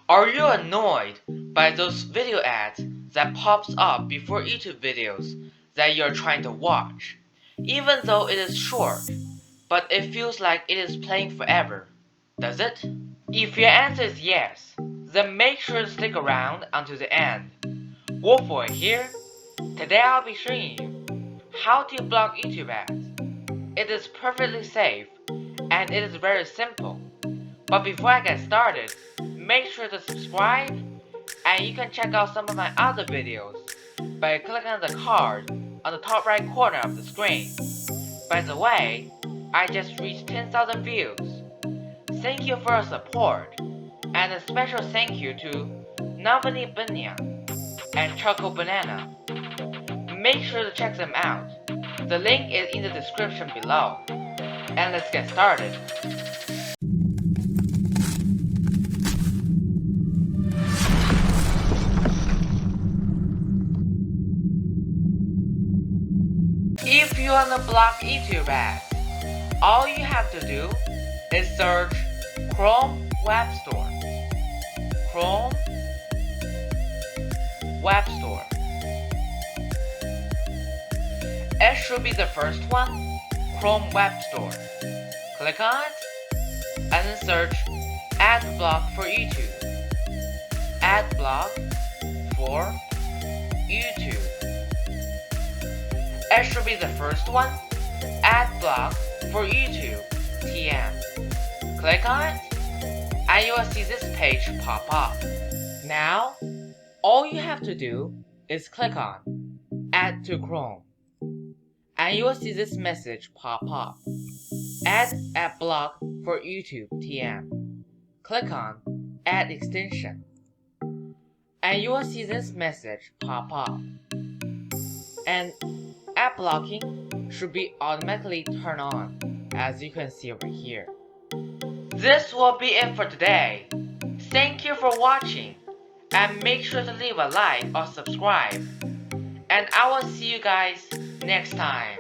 Are you annoyed by those video ads that pops up before YouTube videos that you're trying to watch, even though it is short, but it feels like it is playing forever, does it? If your answer is yes, then make sure to stick around until the end. Wolfboy here. Today I'll be showing you how to block YouTube ads. It is perfectly safe and it is very simple. But before I get started, make sure to subscribe, and you can check out some of my other videos by clicking on the card on the top right corner of the screen. By the way, I just reached 10,000 views. Thank you for your support, and a special thank you to Navani Banya and ChocBanana. Make sure to check them out. The link is in the description below. And let's get started. If you want to block YouTube ads, all you have to do is search Chrome Web Store. Chrome Web Store. It should be the first one, Chrome Web Store. Click on it, and then search Ad Block for YouTube. Ad Block for YouTube. It should be the first one, Ad Block for YouTube, TM. Click on it, and you will see this page pop up. Now, all you have to do is click on Add to Chrome, and you will see this message pop up. Add Ad Block for YouTube, TM. Click on Add Extension, and you will see this message pop up. And ad blocking should be automatically turned on, as you can see over here. This will be it for today. Thank you for watching, and make sure to leave a like or subscribe. And I will see you guys next time.